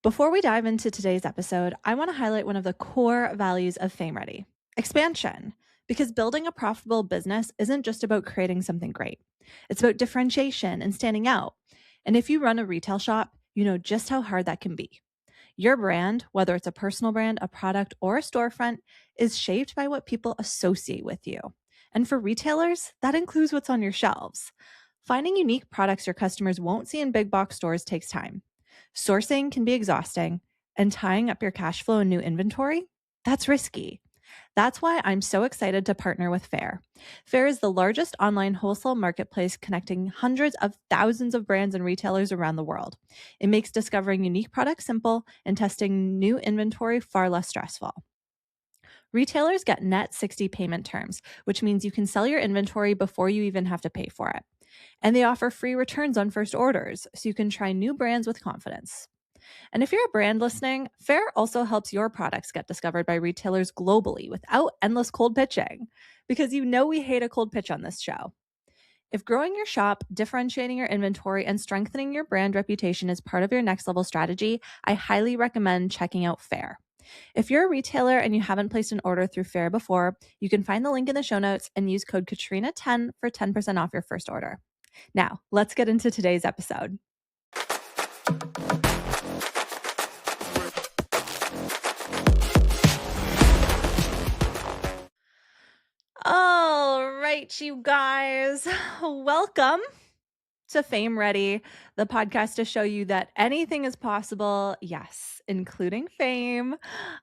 Before we dive into today's episode, I want to highlight one of the core values of Fame Ready: expansion. Because building a profitable business isn't just about creating something great, it's about differentiation and standing out. And if you run a retail shop, you know just how hard that can be. Your brand, whether it's a personal brand, a product, or a storefront, is shaped by what people associate with you. And for retailers, that includes what's on your shelves. Finding unique products your customers won't see in big box stores takes time. Sourcing can be exhausting, and tying up your cash flow and new inventory, that's risky. That's why I'm so excited to partner with Fair. Fair is the largest online wholesale marketplace connecting hundreds of thousands of brands and retailers around the world. It makes discovering unique products simple and testing new inventory far less stressful. Retailers get net 60 payment terms, which means you can sell your inventory before you even have to pay for it. And they offer free returns on first orders, so you can try new brands with confidence. And if you're a brand listening, Fair also helps your products get discovered by retailers globally without endless cold pitching, because you know we hate a cold pitch on this show. If growing your shop, differentiating your inventory, and strengthening your brand reputation is part of your next level strategy, I highly recommend checking out Fair. If you're a retailer and you haven't placed an order through Fair before, you can find the link in the show notes and use code Katrina10 for 10% off your first order. Now, let's get into today's episode. All right, you guys, welcome to Fame Ready, the podcast to show you that anything is possible. Yes, including fame.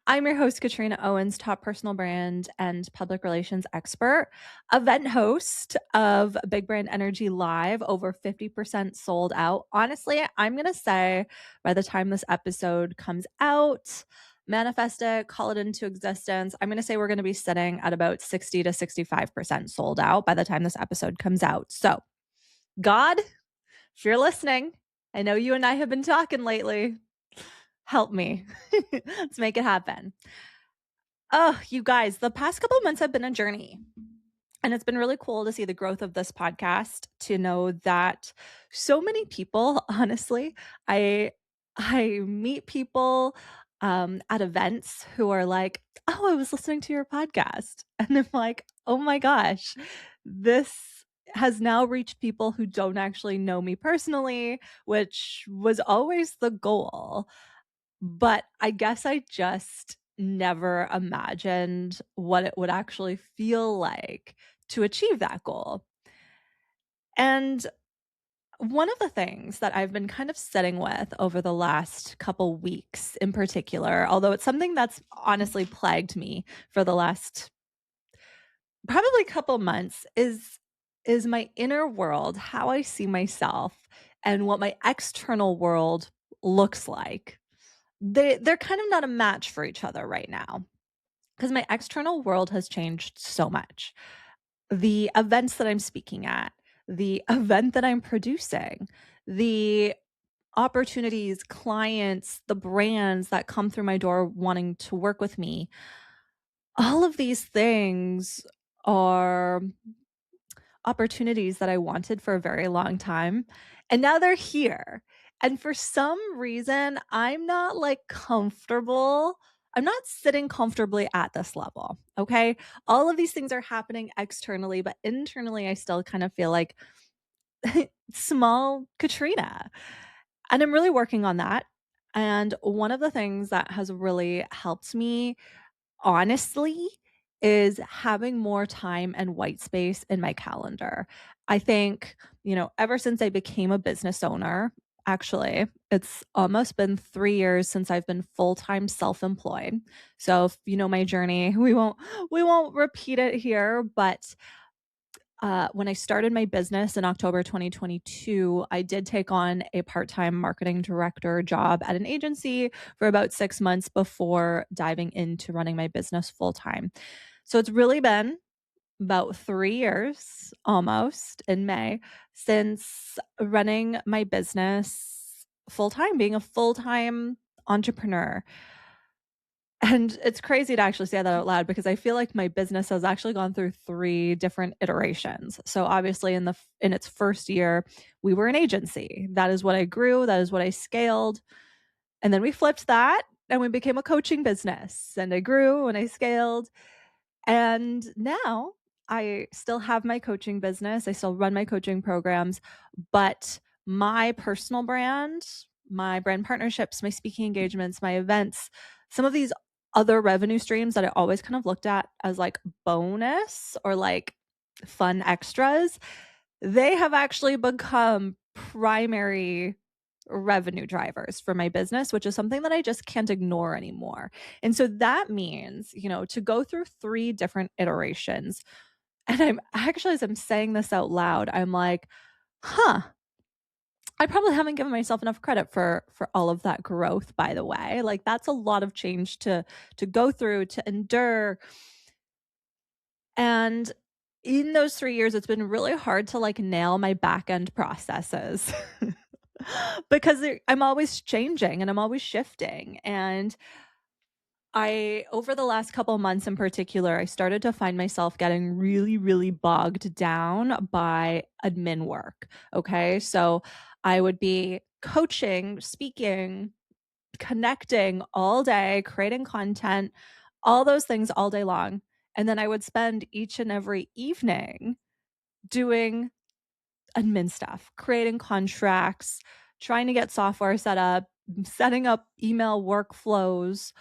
I'm your host, Katrina Owens, top personal brand and public relations expert, event host of Big Brand Energy Live, over 50% sold out. Honestly, I'm going to say by the time this episode comes out, manifest it, call it into existence. I'm going to say we're going to be sitting at about 60 to 65% sold out by the time this episode comes out. So, God, if you're listening, I know you and I have been talking lately. Help me. Let's make it happen. Oh, you guys, the past couple of months have been a journey. And it's been really cool to see the growth of this podcast, to know that so many people, honestly, I meet people at events who are like, "Oh, I was listening to your podcast." And I'm like, "Oh my gosh, this has now reached people who don't actually know me personally," which was always the goal. But I guess I just never imagined what it would actually feel like to achieve that goal. And one of the things that I've been kind of sitting with over the last couple weeks in particular, although it's something that's honestly plagued me for the last probably couple months, is my inner world, how I see myself and what my external world looks like. They're kind of not a match for each other right now, because my external world has changed so much. The events that I'm speaking at, the event that I'm producing, the opportunities, clients, the brands that come through my door wanting to work with me, all of these things are opportunities that I wanted for a very long time. And now they're here. And for some reason, I'm not like comfortable. I'm not sitting comfortably at this level. Okay. All of these things are happening externally, but internally, I still kind of feel like small Katrina. And I'm really working on that. And one of the things that has really helped me, honestly, is having more time and white space in my calendar. I think, ever since I became a business owner, actually, it's almost been 3 years since I've been full-time self-employed. So if you know my journey, we won't repeat it here, but when I started my business in October 2022, I did take on a part-time marketing director job at an agency for about 6 months before diving into running my business full time. So it's really been about 3 years almost in May since running my business full time, being a full-time entrepreneur. And it's crazy to actually say that out loud, because I feel like my business has actually gone through 3 different iterations. So obviously in its first year, we were an agency. That is what I grew, that is what I scaled. And then we flipped that and we became a coaching business, and I grew and I scaled. And now I still have my coaching business. I still run my coaching programs, but my personal brand, my brand partnerships, my speaking engagements, my events, some of these other revenue streams that I always kind of looked at as like bonus or like fun extras, they have actually become primary revenue drivers for my business, which is something that I just can't ignore anymore. And so that means, to go through 3 different iterations. And I'm actually, as I'm saying this out loud, I'm like, huh, I probably haven't given myself enough credit for all of that growth, by the way. Like that's a lot of change to go through, to endure. And in those 3 years, it's been really hard to like nail my back end processes. Because I'm always changing and I'm always shifting. And over the last couple months in particular, I started to find myself getting really, really bogged down by admin work. Okay. So I would be coaching, speaking, connecting all day, creating content, all those things all day long. And then I would spend each and every evening doing admin stuff, creating contracts, trying to get software set up, setting up email workflows,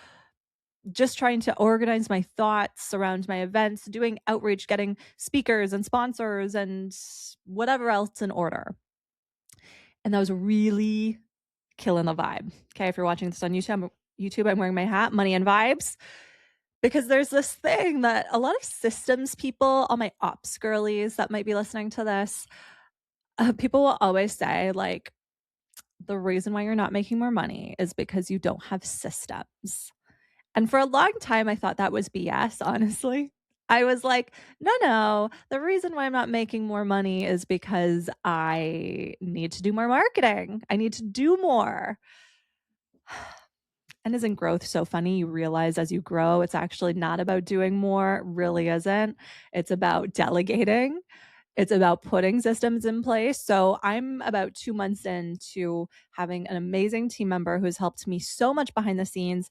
just trying to organize my thoughts around my events, doing outreach, getting speakers and sponsors and whatever else in order. And that was really killing the vibe. Okay, if you're watching this on YouTube, I'm wearing my hat, money and vibes. Because there's this thing that a lot of systems people, all my ops girlies that might be listening to this, people will always say, like, the reason why you're not making more money is because you don't have systems. And for a long time, I thought that was BS, honestly. I was like, no, no, the reason why I'm not making more money is because I need to do more marketing. I need to do more. And isn't growth so funny? You realize as you grow, it's actually not about doing more, really isn't. It's about delegating. It's about putting systems in place. So I'm about 2 months into having an amazing team member who's helped me so much behind the scenes.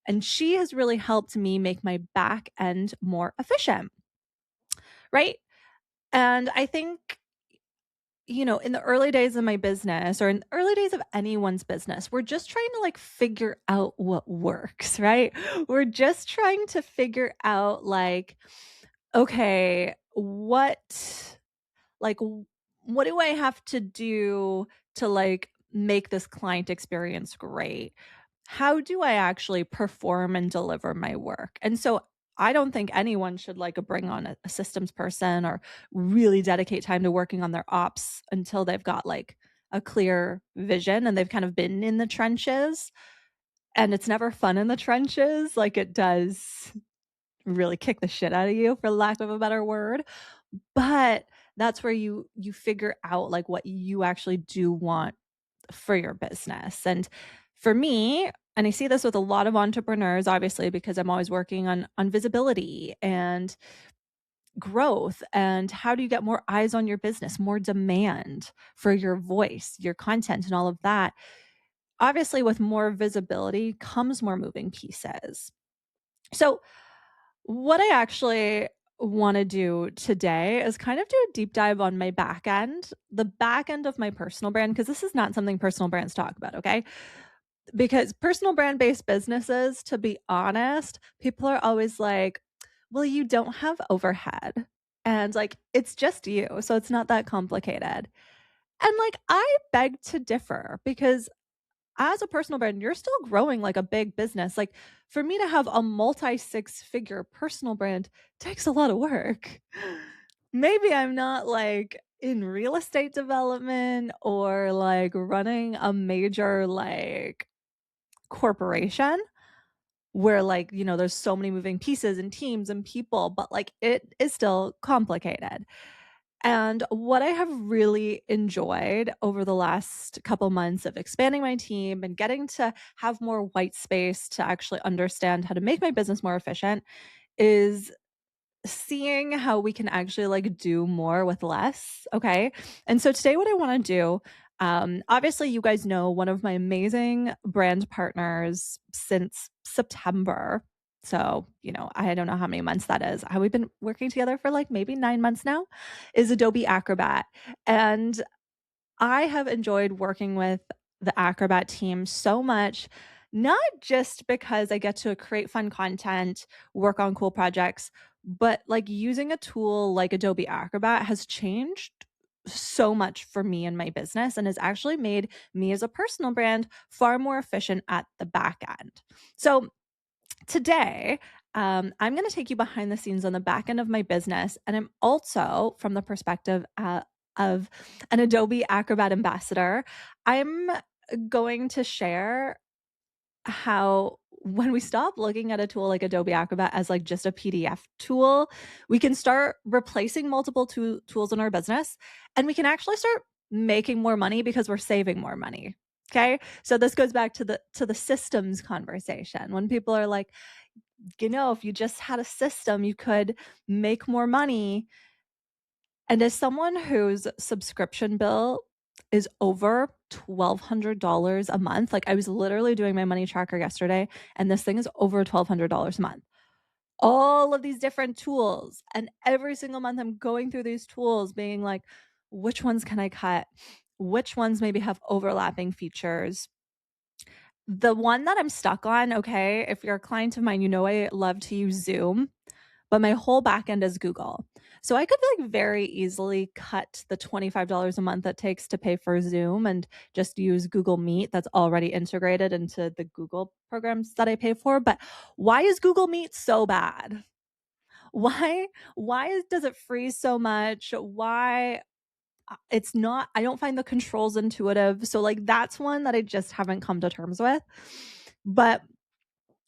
And she has really helped me make my back end more efficient. Right. And I think, in the early days of my business or in the early days of anyone's business, we're just trying to like figure out what works, right? We're just trying to figure out like, okay, like what do I have to do to like make this client experience great? How do I actually perform and deliver my work? And so I don't think anyone should like bring on a systems person or really dedicate time to working on their ops until they've got like a clear vision and they've kind of been in the trenches. And it's never fun in the trenches. Like it does really kick the shit out of you, for lack of a better word. But that's where you figure out like what you actually do want for your business. And for me, and I see this with a lot of entrepreneurs, obviously, because I'm always working on visibility and growth and how do you get more eyes on your business, more demand for your voice, your content, and all of that. Obviously, with more visibility comes more moving pieces. So, what I actually want to do today is kind of do a deep dive on my back end, the back end of my personal brand, because this is not something personal brands talk about, okay? Because personal brand based businesses, to be honest, people are always like, well, you don't have overhead. And like, it's just you. So it's not that complicated. And like, I beg to differ because as a personal brand, you're still growing like a big business. Like for me to have a multi 6-figure personal brand takes a lot of work. Maybe I'm not like in real estate development or like running a major like corporation where like, there's so many moving pieces and teams and people, but like it is still complicated. And what I have really enjoyed over the last couple months of expanding my team and getting to have more white space to actually understand how to make my business more efficient is seeing how we can actually like do more with less. Okay. And so today, what I want to do, Obviously, you guys know one of my amazing brand partners since September. So, I don't know how many months that is. We've been working together for like maybe 9 months now, is Adobe Acrobat. And I have enjoyed working with the Acrobat team so much, not just because I get to create fun content, work on cool projects, but like using a tool like Adobe Acrobat has changed so much for me and my business and has actually made me as a personal brand far more efficient at the back end. So today, I'm going to take you behind the scenes on the back end of my business. And I'm also from the perspective of an Adobe Acrobat ambassador. I'm going to share how when we stop looking at a tool like Adobe Acrobat as like just a PDF tool, we can start replacing multiple tools in our business and we can actually start making more money because we're saving more money. Okay? So this goes back to the systems conversation. When people are like, if you just had a system, you could make more money. And as someone whose subscription bill is over $1,200 a month, like I was literally doing my money tracker yesterday, and this thing is over $1,200 a month. All of these different tools, and every single month I'm going through these tools, being like, which ones can I cut? Which ones maybe have overlapping features? The one that I'm stuck on, okay, if you're a client of mine, I love to use Zoom, but my whole backend is Google. So I could like very easily cut the $25 a month it takes to pay for Zoom and just use Google Meet that's already integrated into the Google programs that I pay for. But why is Google Meet so bad? Why does it freeze so much? Why it's not, I don't find the controls intuitive. So like that's one that I just haven't come to terms with. But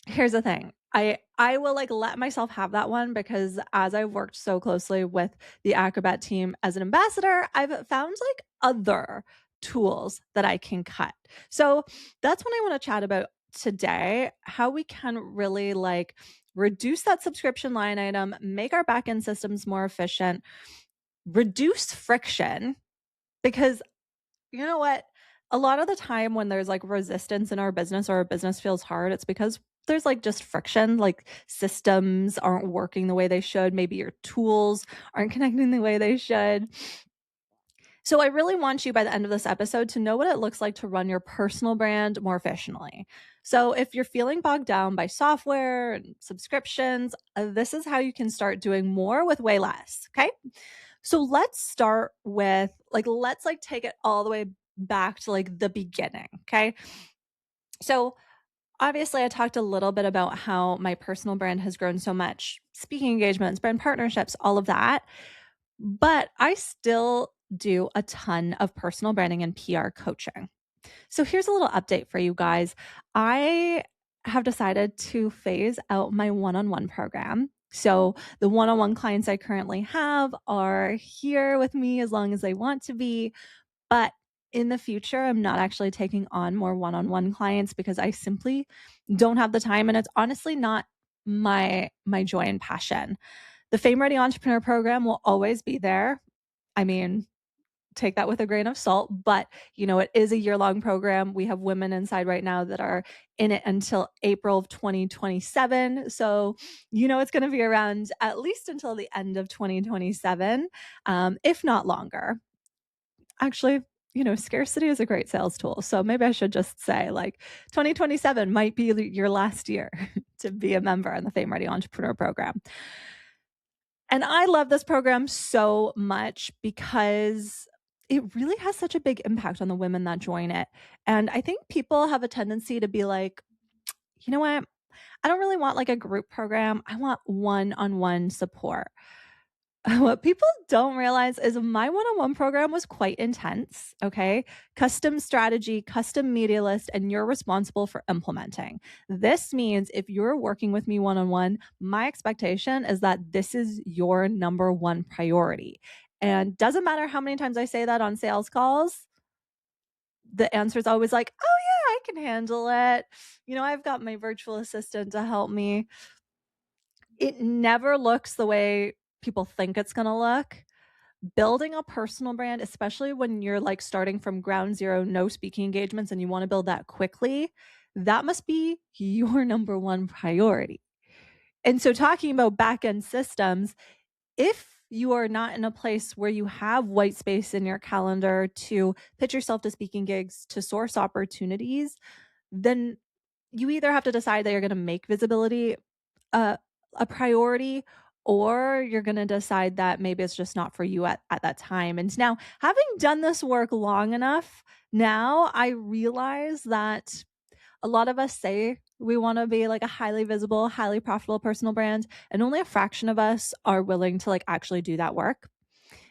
here's the thing. I will like let myself have that one because as I've worked so closely with the Acrobat team as an ambassador, I've found like other tools that I can cut. So that's what I want to chat about today, how we can really like reduce that subscription line item, make our backend systems more efficient, reduce friction because you know what? A lot of the time when there's like resistance in our business or our business feels hard, it's because there's like just friction, like systems aren't working the way they should. Maybe your tools aren't connecting the way they should. So I really want you by the end of this episode to know what it looks like to run your personal brand more efficiently. So if you're feeling bogged down by software and subscriptions, this is how you can start doing more with way less. Okay. So let's start with let's take it all the way back to like the beginning. Okay. So obviously I talked a little bit about how my personal brand has grown so much, speaking engagements, brand partnerships, all of that. But I still do a ton of personal branding and PR coaching. So here's a little update for you guys. I have decided to phase out my one-on-one program. So the one-on-one clients I currently have are here with me as long as they want to be. But in the future, I'm not actually taking on more one-on-one clients because I simply don't have the time. And it's honestly not my joy and passion. The Fame Ready Entrepreneur program will always be there. I mean, take that with a grain of salt, but it is a year-long program. We have women inside right now that are in it until April of 2027. So, it's going to be around at least until the end of 2027, if not longer. Actually, scarcity is a great sales tool. So maybe I should just say 2027 might be your last year to be a member in the Fame Ready Entrepreneur program. And I love this program so much because it really has such a big impact on the women that join it. And I think people have a tendency to be like, you know what? I don't really want like a group program. I want one-on-one support. What people don't realize is my one-on-one program was quite intense, okay? Custom strategy, custom media list, and you're responsible for implementing. This means if you're working with me one-on-one, my expectation is that this is your number one priority. And doesn't matter how many times I say that on sales calls, the answer is always like, oh yeah, I can handle it. I've got my virtual assistant to help me. It never looks the way people think it's going to look, building a personal brand, especially when you're like starting from ground zero, no speaking engagements, and you want to build that quickly, that must be your number one priority. And so, talking about backend systems, if you are not in a place where you have white space in your calendar to pitch yourself to speaking gigs, to source opportunities, then you either have to decide that you're going to make visibility a, a priority, or you're going to decide that maybe it's just not for you at that time. And now, having done this work long enough, now I realize that a lot of us say we want to be like a highly visible, highly profitable personal brand, and only a fraction of us are willing to like actually do that work.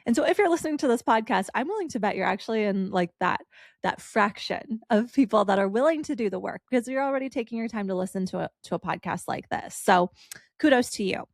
And so if you're listening to this podcast, I'm willing to bet you're actually in like that fraction of people that are willing to do the work, because you're already taking your time to listen to a podcast like this. So kudos to you.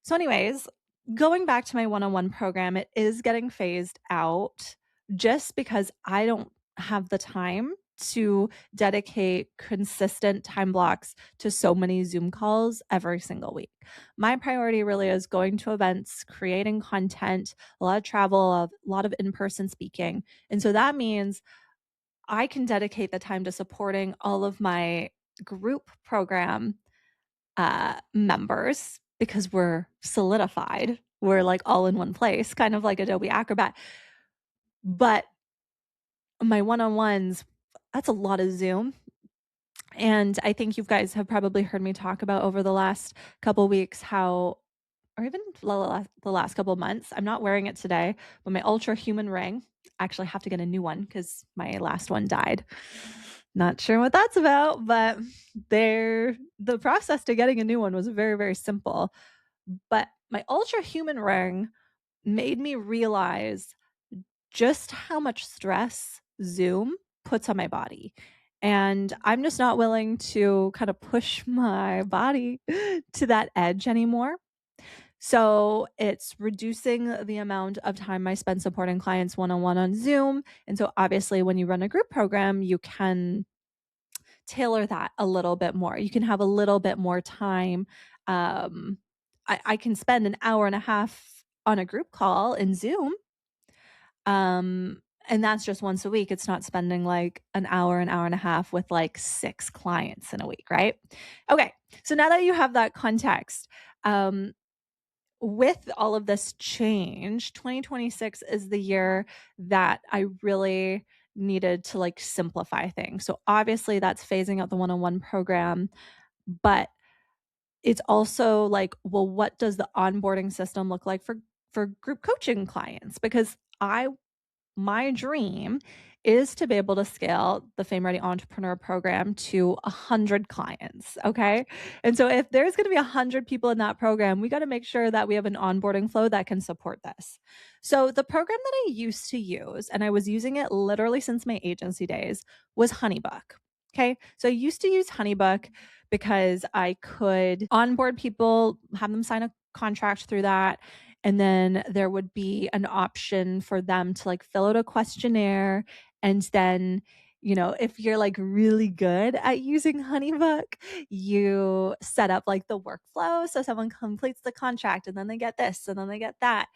So anyways, going back to my one-on-one program, it is getting phased out just because I don't have the time to dedicate consistent time blocks to so many Zoom calls every single week. My priority really is going to events, creating content, a lot of travel, a lot of in-person speaking. And so that means I can dedicate the time to supporting all of my group program members, because we're solidified. We're like all in one place, kind of like Adobe Acrobat. But my one-on-ones, that's a lot of Zoom. And I think you guys have probably heard me talk about over the last couple weeks how, or even the last couple months, I'm not wearing it today, but my ultra human ring, I actually have to get a new one because my last one died. Not sure what that's about, but the process to getting a new one was very, very simple. But my ultra human ring made me realize just how much stress Zoom puts on my body. And I'm just not willing to kind of push my body to that edge anymore. So it's reducing the amount of time I spend supporting clients one-on-one on Zoom. And so obviously when you run a group program, you can tailor that a little bit more. You can have a little bit more time. I can spend an hour and a half on a group call in Zoom. And that's just once a week. It's not spending like an hour and a half with like 6 clients in a week, right? Okay. So now that you have that context, with all of this change, 2026 is the year that I really needed to like simplify things. So obviously that's phasing out the one-on-one program, but it's also like, well, what does the onboarding system look like for group coaching clients? Because my dream is to be able to scale the Fame Ready Entrepreneur program to 100 clients. Okay. And so if there's going to be 100 people in that program, we got to make sure that we have an onboarding flow that can support this. So the program that I used to use, and I was using it literally since my agency days, was HoneyBook. Okay. So I used to use HoneyBook because I could onboard people, have them sign a contract through that. And then there would be an option for them to like fill out a questionnaire. And then, if you're like really good at using HoneyBook, you set up like the workflow. So someone completes the contract and then they get this and then they get that.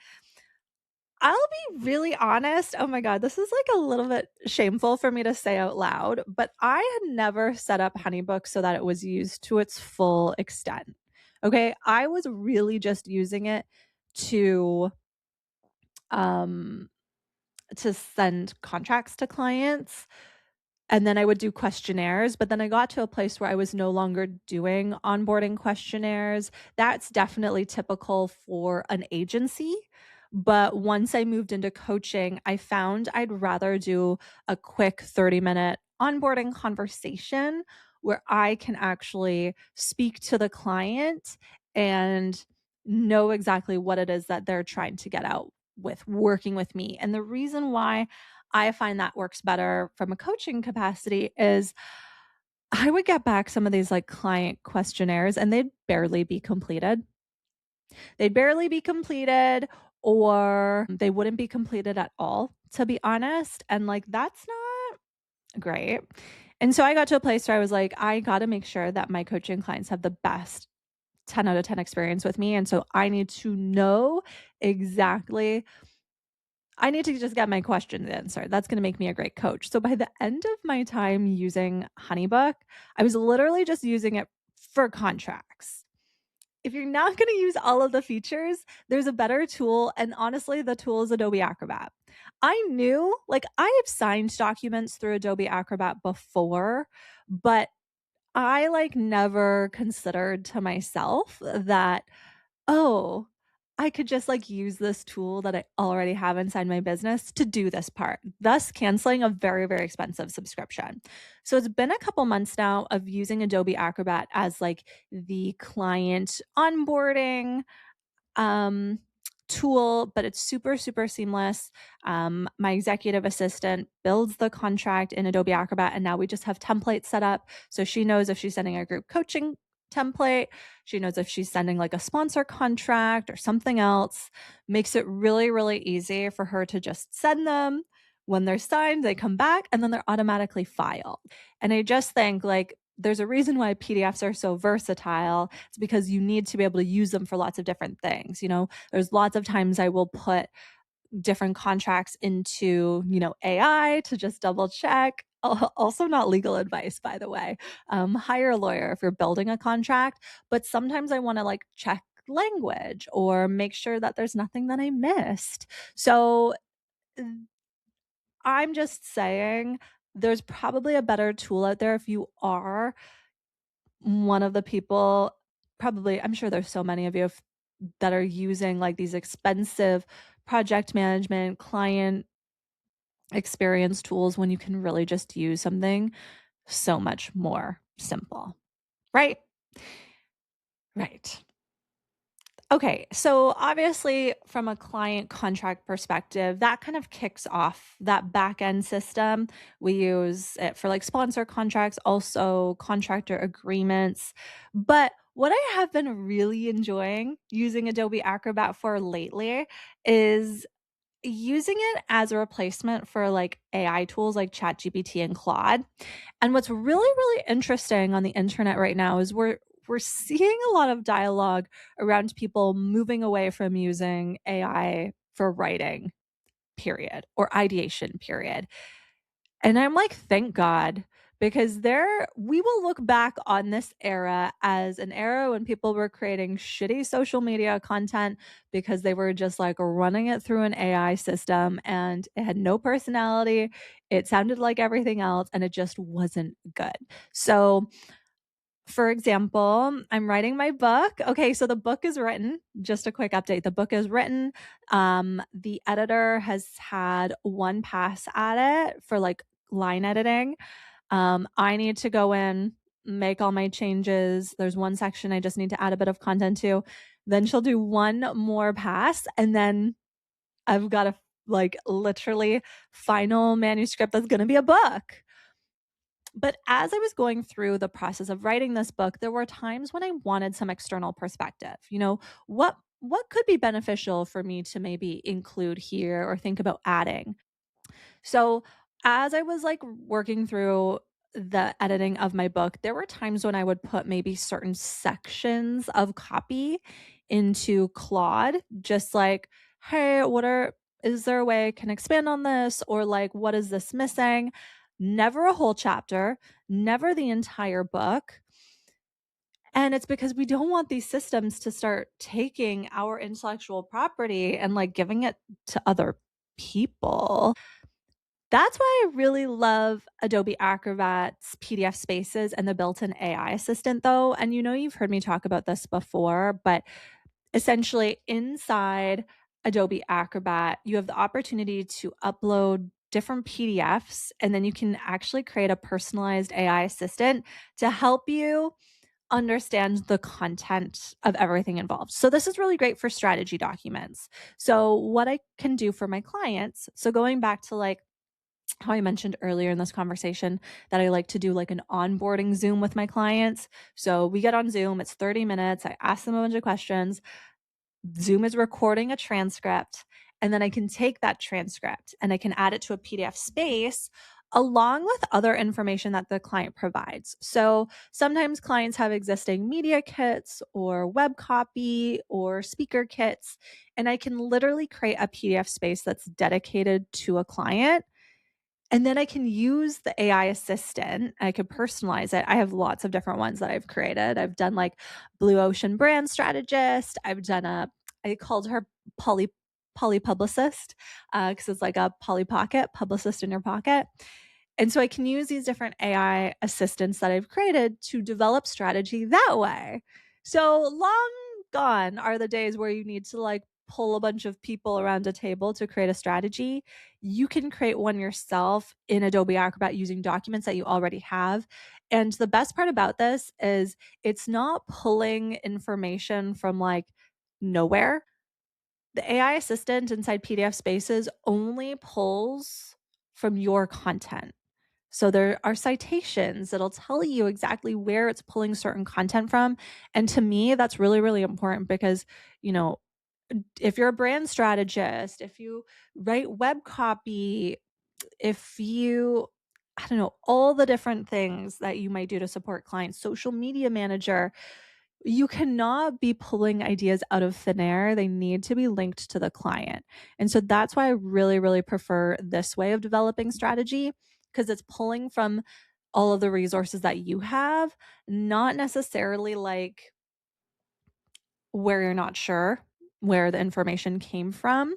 I'll be really honest. Oh my God, this is like a little bit shameful for me to say out loud, but I had never set up HoneyBook so that it was used to its full extent. Okay. I was really just using it to um to send contracts to clients, and then I would do questionnaires, but then I got to a place where I was no longer doing onboarding questionnaires. That's definitely typical for an agency. But once I moved into coaching, I found I'd rather do a quick 30-minute onboarding conversation where I can actually speak to the client and know exactly what it is that they're trying to get out with working with me. And the reason why I find that works better from a coaching capacity is I would get back some of these like client questionnaires and they'd barely be completed. They'd barely be completed, or they wouldn't be completed at all, to be honest. And like, that's not great. And so I got to a place where I was like, I got to make sure that my coaching clients have the best 10 out of 10 experience with me. And so I need to know exactly I need to just get my questions answered. That's going to make me a great coach. So by the end of my time using HoneyBook, I was literally just using it for contracts. If you're not going to use all of the features, there's a better tool. And honestly, the tool is Adobe Acrobat. I knew, like, I have signed documents through Adobe Acrobat before, but I never considered to myself that, oh, I could just use this tool that I already have inside my business to do this part, thus canceling a very, very expensive subscription. So it's been a couple months now of using Adobe Acrobat as the client onboarding um, tool, but it's super, super seamless. My executive assistant builds the contract in Adobe Acrobat, and now we just have templates set up. So she knows if she's sending a group coaching template, she knows if she's sending a sponsor contract or something else. Makes it really, really easy for her to just send them. When they're signed, they come back and then they're automatically filed. And I just think there's a reason why PDFs are so versatile. It's because you need to be able to use them for lots of different things. There's lots of times I will put different contracts into, AI to just double check. Also, not legal advice, by the way. Hire a lawyer if you're building a contract. But sometimes I want to check language or make sure that there's nothing that I missed. So I'm just saying there's probably a better tool out there if you are one of the people. Probably, I'm sure there's so many of you that are using these expensive project management, client experience tools when you can really just use something so much more simple, right? Right. Okay, so obviously, from a client contract perspective, that kind of kicks off that back end system. We use it for sponsor contracts, also contractor agreements. But what I have been really enjoying using Adobe Acrobat for lately is using it as a replacement for AI tools like ChatGPT and Claude. And what's really, really interesting on the internet right now is we're seeing a lot of dialogue around people moving away from using AI for writing, period, or ideation, period. And I'm like, thank God, because we will look back on this era as an era when people were creating shitty social media content because they were just running it through an AI system and it had no personality. It sounded like everything else and it just wasn't good. So, for example, I'm writing my book. Okay, so the book is written. Just a quick update. The book is written. The editor has had one pass at it for line editing. I need to go in, make all my changes. There's one section I just need to add a bit of content to. Then she'll do one more pass, and then I've got a literally final manuscript that's going to be a book. But as I was going through the process of writing this book, there were times when I wanted some external perspective. What could be beneficial for me to maybe include here or think about adding? So, as I was working through the editing of my book, there were times when I would put maybe certain sections of copy into Claude, just hey, is there a way I can expand on this? Or what is this missing? Never a whole chapter, never the entire book. And it's because we don't want these systems to start taking our intellectual property and giving it to other people. That's why I really love Adobe Acrobat's PDF spaces and the built-in AI assistant though. And you've heard me talk about this before, but essentially inside Adobe Acrobat, you have the opportunity to upload different PDFs, and then you can actually create a personalized AI assistant to help you understand the content of everything involved. So this is really great for strategy documents. So what I can do for my clients, so going back to how I mentioned earlier in this conversation that I like to do an onboarding Zoom with my clients. So we get on Zoom, it's 30 minutes. I ask them a bunch of questions. Zoom is recording a transcript, and then I can take that transcript and I can add it to a PDF space along with other information that the client provides. So sometimes clients have existing media kits or web copy or speaker kits, and I can literally create a PDF space that's dedicated to a client. And then I can use the AI assistant. I could personalize it. I have lots of different ones that I've created. I've done like Blue Ocean brand strategist. I called her Polly publicist because it's like a Polly Pocket, publicist in your pocket. And so I can use these different AI assistants that I've created to develop strategy that way. So long gone are the days where you need to like pull a bunch of people around a table to create a strategy. You can create one yourself in Adobe Acrobat using documents that you already have. And the best part about this is it's not pulling information from like nowhere. The AI assistant inside PDF Spaces only pulls from your content. So there are citations that'll tell you exactly where it's pulling certain content from. And to me, that's really, really important because, you know, if you're a brand strategist, if you write web copy, if you, I don't know, all the different things that you might do to support clients, social media manager, you cannot be pulling ideas out of thin air. They need to be linked to the client. And so that's why I really, really prefer this way of developing strategy because it's pulling from all of the resources that you have, not necessarily like where you're not sure where the information came from.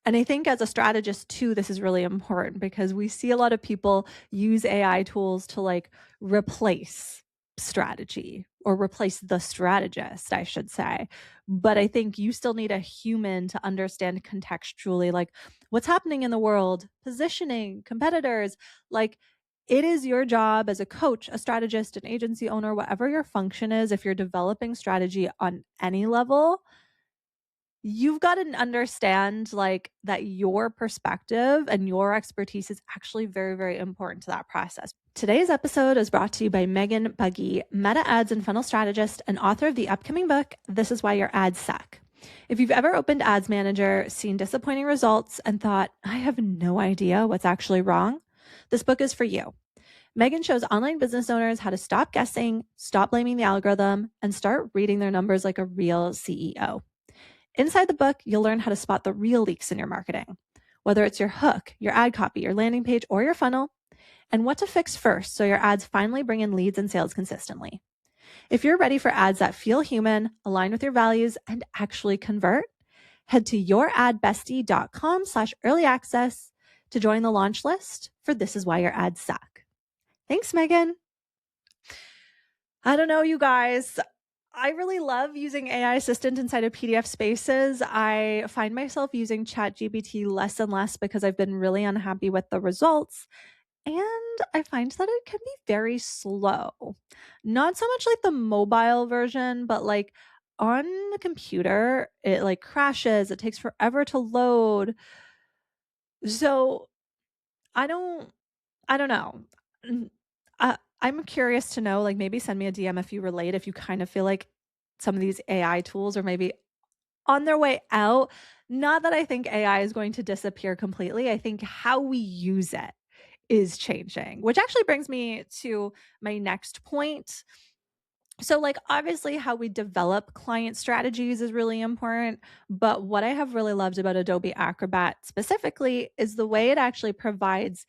And I think as a strategist too, this is really important because we see a lot of people use AI tools to like replace strategy or replace the strategist, I should say. But I think you still need a human to understand contextually, like what's happening in the world, positioning, competitors. Like it is your job as a coach, a strategist, an agency owner, whatever your function is, if you're developing strategy on any level, you've got to understand like that your perspective and your expertise is actually very, very important to that process. Today's episode is brought to you by Megan Buggy, meta ads and funnel strategist and author of the upcoming book, This Is Why Your Ads Suck. If you've ever opened Ads Manager, seen disappointing results, and thought, I have no idea what's actually wrong, this book is for you. Megan shows online business owners how to stop guessing, stop blaming the algorithm, and start reading their numbers like a real CEO. Inside the book, you'll learn how to spot the real leaks in your marketing, whether it's your hook, your ad copy, your landing page, or your funnel, and what to fix first so your ads finally bring in leads and sales consistently. If you're ready for ads that feel human, align with your values, and actually convert, head to youradbestie.com/early access to join the launch list for This Is Why Your Ads Suck. Thanks, Megan. I don't know, you guys. I really love using AI assistant inside of PDF Spaces. I find myself using ChatGPT less and less because I've been really unhappy with the results. And I find that it can be very slow. Not so much like the mobile version, but like on the computer, it like crashes. It takes forever to load. So I don't I don't know. I'm curious to know, like, maybe send me a DM if you relate, if you kind of feel like some of these AI tools are maybe on their way out. Not that I think AI is going to disappear completely. I think how we use it is changing, which actually brings me to my next point. So, like, obviously, how we develop client strategies is really important. But what I have really loved about Adobe Acrobat specifically is the way it actually provides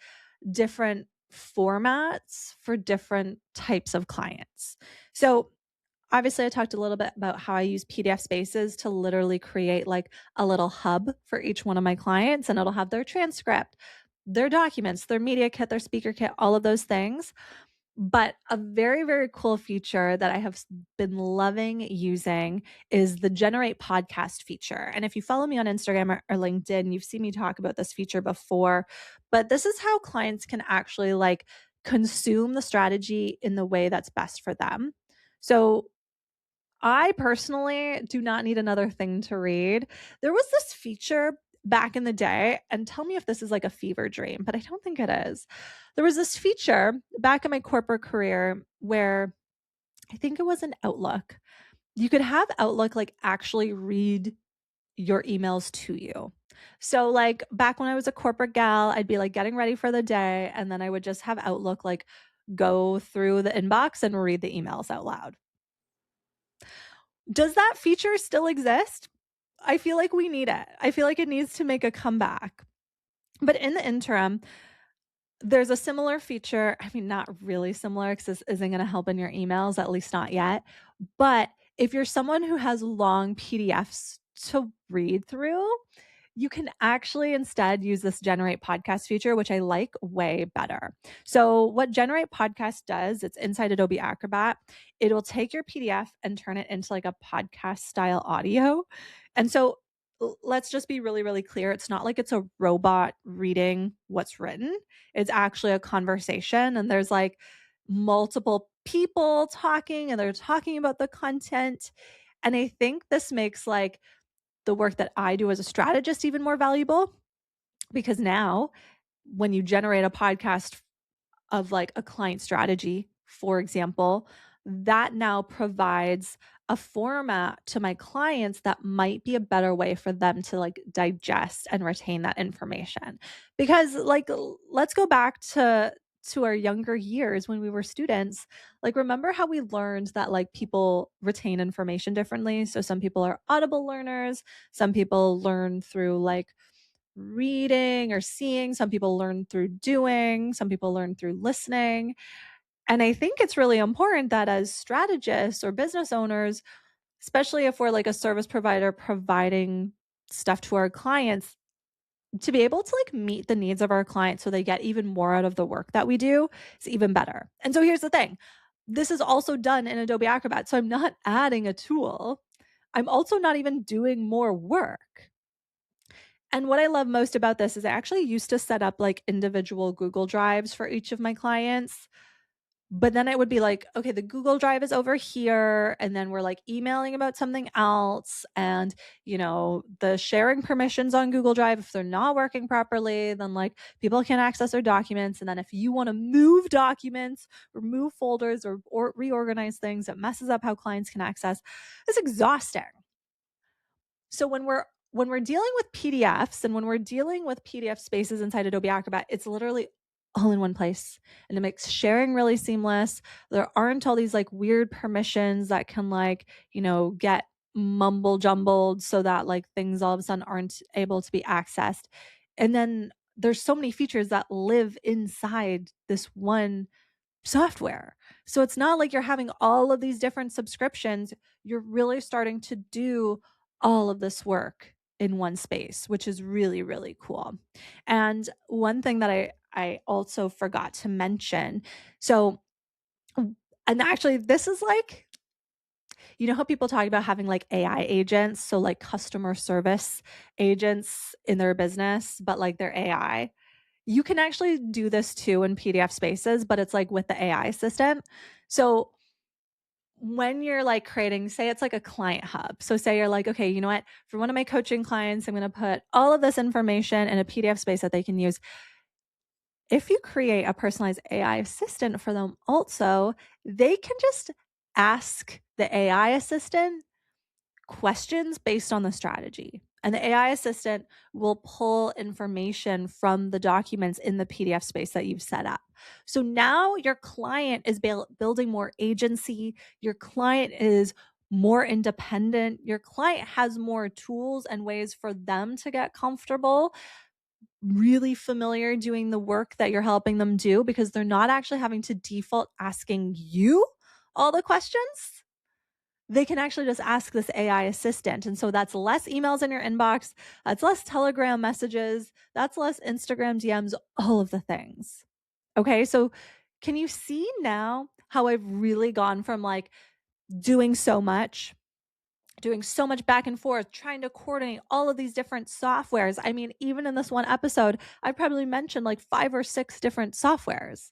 different formats for different types of clients. So, obviously, I talked a little bit about how I use PDF Spaces to literally create like a little hub for each one of my clients, and it'll have their transcript, their documents, their media kit, their speaker kit, all of those things. But a very, very cool feature that I have been loving using is the generate podcast feature. And if you follow me on Instagram or LinkedIn, you've seen me talk about this feature before. But this is how clients can actually like consume the strategy in the way that's best for them. So I personally do not need another thing to read. There was this feature back in the day, and tell me if this is like a fever dream, but I don't think it is. There was this feature back in my corporate career where I think it was an Outlook. You could have Outlook like actually read your emails to you. So like back when I was a corporate gal, I'd be like getting ready for the day and then I would just have Outlook like go through the inbox and read the emails out loud. Does that feature still exist? I feel like we need it. I feel like it needs to make a comeback. But in the interim, there's a similar feature. I mean, not really similar because this isn't going to help in your emails, at least not yet. But if you're someone who has long PDFs to read through, you can actually instead use this generate podcast feature, which I like way better. So what generate podcast does, it's inside Adobe Acrobat. It'll take your PDF and turn it into like a podcast style audio. And so let's just be really, really clear. It's not like it's a robot reading what's written. It's actually a conversation and there's like multiple people talking and they're talking about the content. And I think this makes like the work that I do as a strategist even more valuable because now when you generate a podcast of like a client strategy, for example, that now provides a format to my clients that might be a better way for them to like digest and retain that information. Because like let's go back to our younger years when we were students. Like remember how we learned that like people retain information differently? So some people are audible learners, some people learn through like reading or seeing, some people learn through doing, some people learn through listening. And I think it's really important that as strategists or business owners, especially if we're like a service provider providing stuff to our clients, to be able to like meet the needs of our clients so they get even more out of the work that we do is even better. And so here's the thing. This is also done in Adobe Acrobat. So I'm not adding a tool. I'm also not even doing more work. And what I love most about this is I actually used to set up like individual Google Drives for each of my clients. But then it would be like, okay, the Google Drive is over here. And then we're like emailing about something else. And, you know, the sharing permissions on Google Drive, if they're not working properly, then like people can't access their documents. And then if you want to move documents or move folders or reorganize things, it messes up how clients can access. It's exhausting. So when we're dealing with PDFs and when we're dealing with PDF spaces inside Adobe Acrobat, it's literally all in one place and it makes sharing really seamless. There aren't all these like weird permissions that can like, you know, get mumble jumbled so that like things all of a sudden aren't able to be accessed. And then there's so many features that live inside this one software. So it's not like you're having all of these different subscriptions. You're really starting to do all of this work in one space, which is really, really cool. And one thing that I also forgot to mention. So, and actually, this is like, you know how people talk about having like AI agents, so like customer service agents in their business, but like they're AI. You can actually do this too in PDF spaces, but it's like with the AI assistant. So when you're like creating, say it's like a client hub. So say you're like, okay, you know what? For one of my coaching clients, I'm going to put all of this information in a PDF space that they can use. If you create a personalized AI assistant for them also, they can just ask the AI assistant questions based on the strategy. And the AI assistant will pull information from the documents in the PDF space that you've set up. So now your client is building more agency. Your client is more independent. Your client has more tools and ways for them to get comfortable, really familiar doing the work that you're helping them do because they're not actually having to default asking you all the questions. They can actually just ask this AI assistant. And so that's less emails in your inbox. That's less Telegram messages. That's less Instagram DMs, all of the things. Okay. So can you see now how I've really gone from like doing so much back and forth, trying to coordinate all of these different softwares? I mean, even in this one episode, I probably mentioned like 5 or 6 different softwares.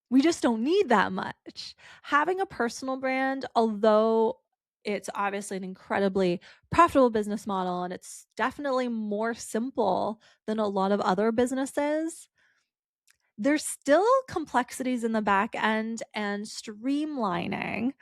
We just don't need that much. Having a personal brand, although it's obviously an incredibly profitable business model and it's definitely more simple than a lot of other businesses, there's still complexities in the back end and streamlining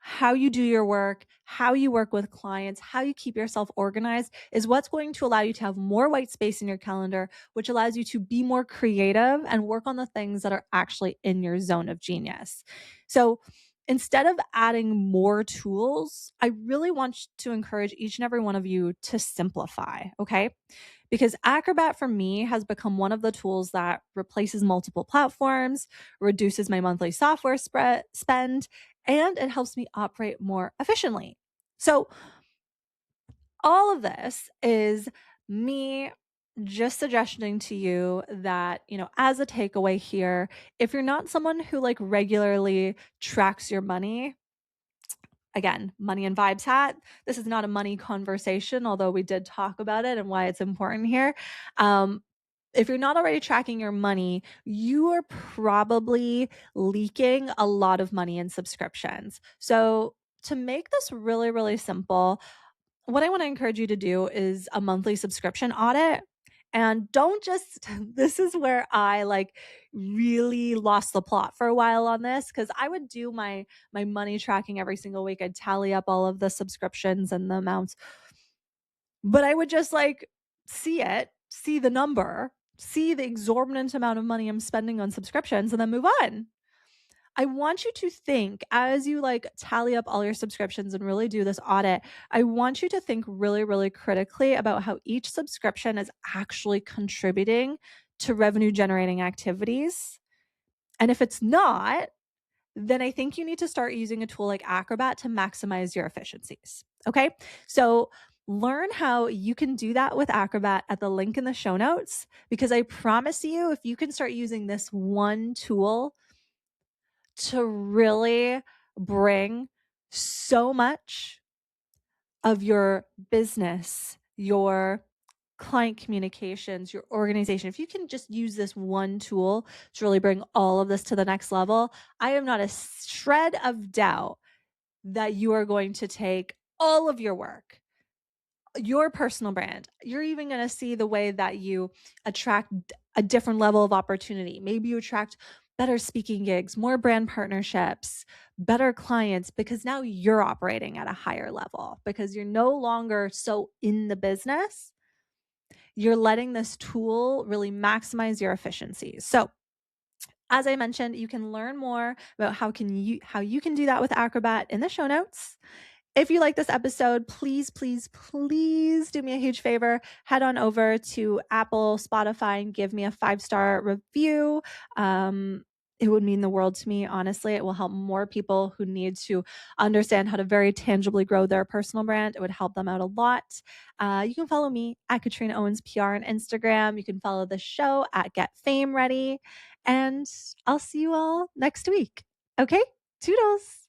how you do your work, how you work with clients, how you keep yourself organized is what's going to allow you to have more white space in your calendar, which allows you to be more creative and work on the things that are actually in your zone of genius. So instead of adding more tools, I really want to encourage each and every one of you to simplify, okay? Because Acrobat for me has become one of the tools that replaces multiple platforms, reduces my monthly software spend, and it helps me operate more efficiently. So all of this is me just suggesting to you that, as a takeaway here, if you're not someone who like regularly tracks your money, again, money and vibes hat. This is not a money conversation, although we did talk about it and why it's important here. If you're not already tracking your money, you are probably leaking a lot of money in subscriptions. So, to make this really, really simple, what I want to encourage you to do is a monthly subscription audit. And don't just, this is where I like really lost the plot for a while on this, because I would do my money tracking every single week. I'd tally up all of the subscriptions and the amounts, but I would just like see the number, see the exorbitant amount of money I'm spending on subscriptions, and then move on. I want you to think as you like tally up all your subscriptions and really do this audit. I want you to think really, really critically about how each subscription is actually contributing to revenue generating activities. And if it's not, then I think you need to start using a tool like Acrobat to maximize your efficiencies. Okay. So learn how you can do that with Acrobat at the link in the show notes, because I promise you, if you can start using this one tool to really bring so much of your business, your client communications, your organization, if you can just use this one tool to really bring all of this to the next level, I am not a shred of doubt that you are going to take all of your work, your personal brand. You're even going to see the way that you attract a different level of opportunity. Maybe you attract better speaking gigs, more brand partnerships, better clients, because now you're operating at a higher level because you're no longer so in the business. You're letting this tool really maximize your efficiencies. So, as I mentioned, you can learn more about how you can do that with Acrobat in the show notes. If you like this episode, please, please, please do me a huge favor. Head on over to Apple, Spotify, and give me a 5-star review. It would mean the world to me, honestly. It will help more people who need to understand how to very tangibly grow their personal brand. It would help them out a lot. You can follow me at Katrina Owens PR on Instagram. You can follow the show at Get Fame Ready. And I'll see you all next week. Okay? Toodles.